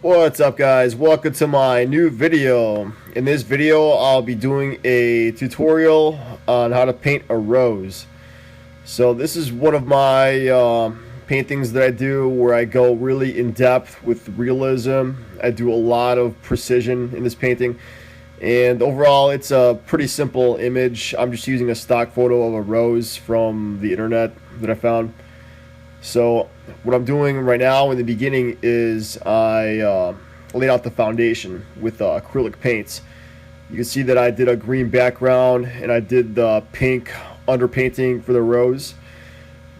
What's up, guys? Welcome to my new video. In this video I'll be doing a tutorial on how to paint a rose. So this is one of my paintings that I do where I go really in depth with realism. I do a lot of precision in this painting, and overall it's a pretty simple image. I'm just using a stock photo of a rose from the internet that I found. So what I'm doing right now in the beginning is I laid out the foundation with acrylic paints. You can see that I did a green background and I did the pink underpainting for the rose.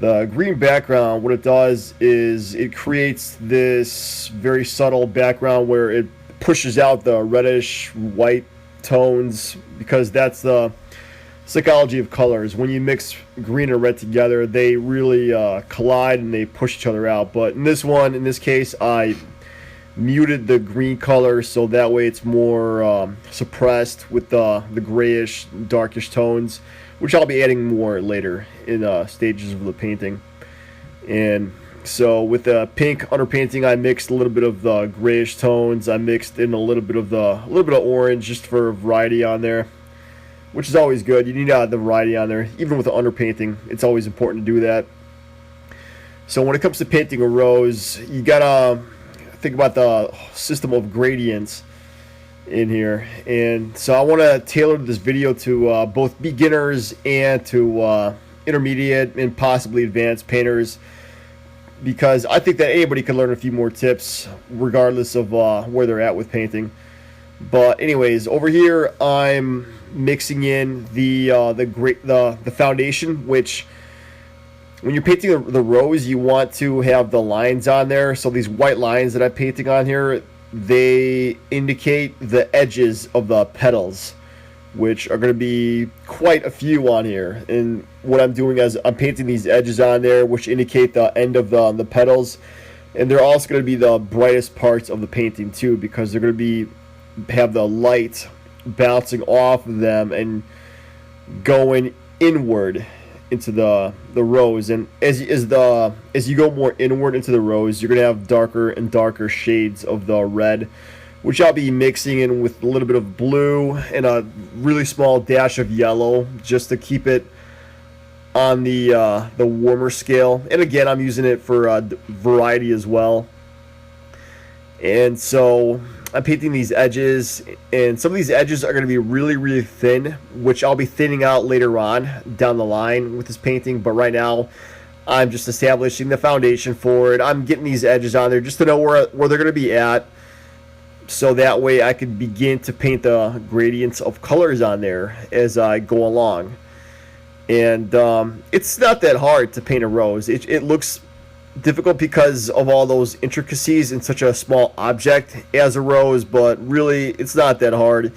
The green background, what it does is it creates this very subtle background where it pushes out the reddish white tones, because that's the psychology of colors. When you mix green and red together, they really collide and they push each other out. But in this case, I muted the green color so that way it's more suppressed with the grayish, darkish tones, which I'll be adding more later in stages of the painting. And so with the pink underpainting, I mixed a little bit of the grayish tones. I mixed in a little bit of orange just for variety on there, which is always good. You need the variety on there. Even with the underpainting, it's always important to do that. So when it comes to painting a rose, you gotta think about the system of gradients in here. And so I want to tailor this video to both beginners and to intermediate and possibly advanced painters, because I think that anybody can learn a few more tips regardless of where they're at with painting. But anyways, over here I'm mixing in the foundation, which when you're painting the rose, you want to have the lines on there. So these white lines that I'm painting on here, they indicate the edges of the petals, which are going to be quite a few on here. And what I'm doing is I'm painting these edges on there, which indicate the end of the petals. And they're also going to be the brightest parts of the painting too, because they're going to have the light bouncing off of them and going inward into the rose. And as you go more inward into the rose, you're gonna have darker and darker shades of the red, which I'll be mixing in with a little bit of blue and a really small dash of yellow just to keep it on the warmer scale. And again, I'm using it for variety as well. And so I'm painting these edges, and some of these edges are going to be really, really thin, which I'll be thinning out later on down the line with this painting. But right now, I'm just establishing the foundation for it. I'm getting these edges on there just to know where they're going to be at, so that way I can begin to paint the gradients of colors on there as I go along. And it's not that hard to paint a rose. It looks difficult because of all those intricacies in such a small object as a rose, but really it's not that hard.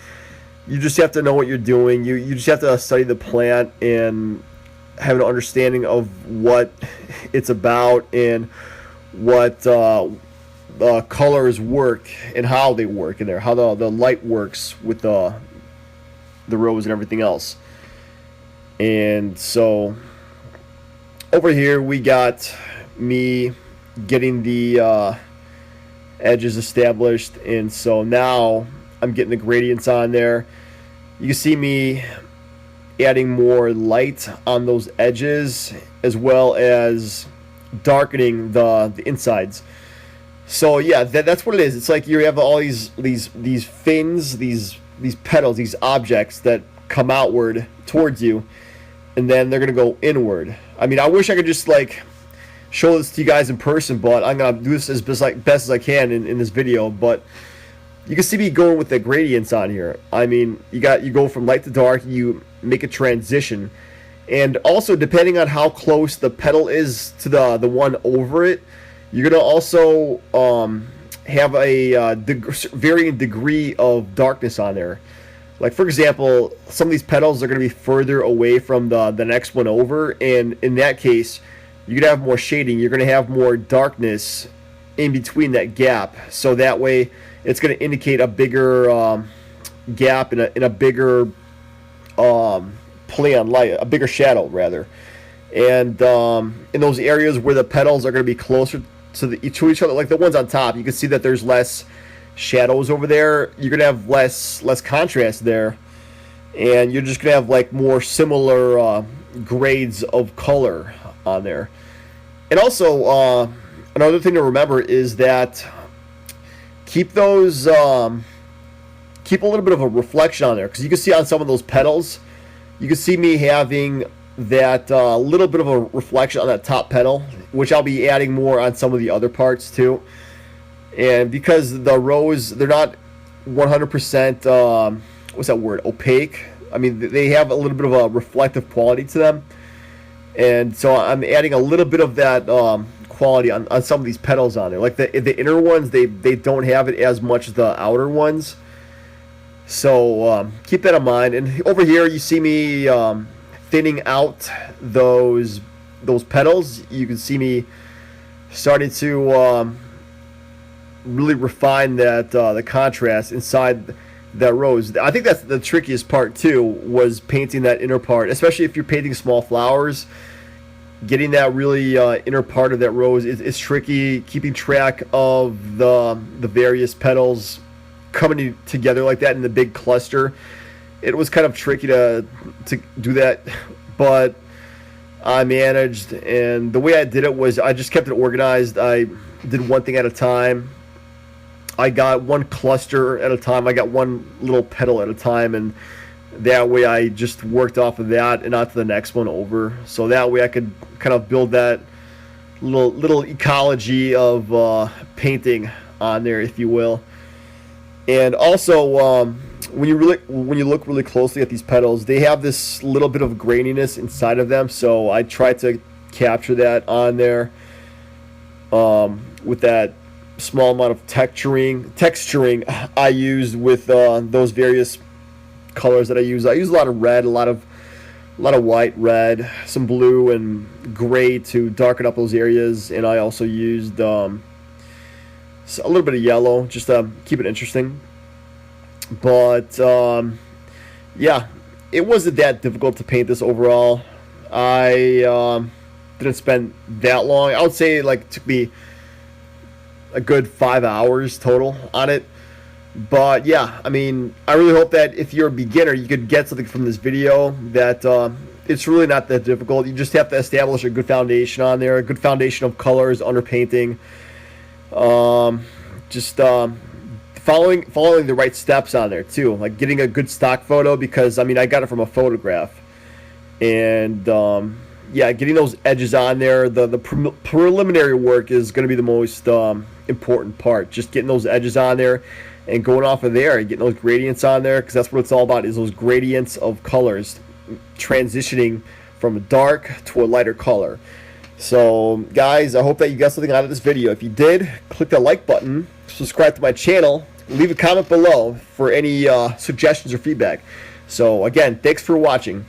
You just have to know what you're doing. You just have to study the plant and have an understanding of what it's about and what colors work and how they work in there, how the light works with the rose and everything else. And so over here we got me getting the edges established, and so now I'm getting the gradients on there. You can see me adding more light on those edges as well as darkening the insides. So yeah, that's what it is. It's like you have all these fins, these petals, these objects that come outward towards you, and then they're gonna go inward. I mean, I wish I could just like show this to you guys in person, but I'm gonna do this as best as I can in this video. But you can see me going with the gradients on here. I mean, you go from light to dark, you make a transition, and also depending on how close the petal is to the one over it, you're gonna also have a varying degree of darkness on there. Like for example, some of these petals are gonna be further away from the next one over, and in that case, you're going to have more shading. You're going to have more darkness in between that gap. So that way it's going to indicate a bigger gap in a bigger play on light, a bigger shadow rather. And in those areas where the petals are going to be closer to each other, like the ones on top, you can see that there's less shadows over there. You're gonna have less contrast there, and you're just gonna have like more similar grades of color on there. And also, another thing to remember is that keep those keep a little bit of a reflection on there, because you can see on some of those petals, you can see me having that little bit of a reflection on that top petal, which I'll be adding more on some of the other parts too. And because the rose, they're not 100% what's that word, opaque. I mean, they have a little bit of a reflective quality to them, and so I'm adding a little bit of that quality on some of these petals on there. Like the inner ones, they don't have it as much as the outer ones. So keep that in mind. And over here, you see me thinning out those petals. You can see me starting to really refine that the contrast inside that rose. I think that's the trickiest part too, was painting that inner part, especially if you're painting small flowers. Getting that really inner part of that rose is tricky. Keeping track of the various petals coming together like that in the big cluster, it was kind of tricky to do that, but I managed. And the way I did it was I just kept it organized. I did one thing at a time. I got one cluster at a time. I got one little petal at a time, and that way I just worked off of that and onto the next one over. So that way I could kind of build that little ecology of painting on there, if you will. And also, when you look really closely at these petals, they have this little bit of graininess inside of them. So I tried to capture that on there with that small amount of texturing I used with those various colors that I use. I use a lot of red, a lot of white, red, some blue and gray to darken up those areas, and I also used a little bit of yellow just to keep it interesting. But yeah, it wasn't that difficult to paint this overall. I didn't spend that long. I would say like it took me a good 5 hours total on it. But yeah, I mean, I really hope that if you're a beginner, you could get something from this video, that it's really not that difficult. You just have to establish a good foundation on there, a good foundation of colors, underpainting, just following the right steps on there too, like getting a good stock photo, because I mean, I got it from a photograph. And yeah, getting those edges on there, the preliminary work is going to be the most important part. Just getting those edges on there and going off of there and getting those gradients on there, because that's what it's all about, is those gradients of colors transitioning from a dark to a lighter color. So guys, I hope that you got something out of this video. If you did, click the like button, subscribe to my channel, leave a comment below for any suggestions or feedback. So again, thanks for watching.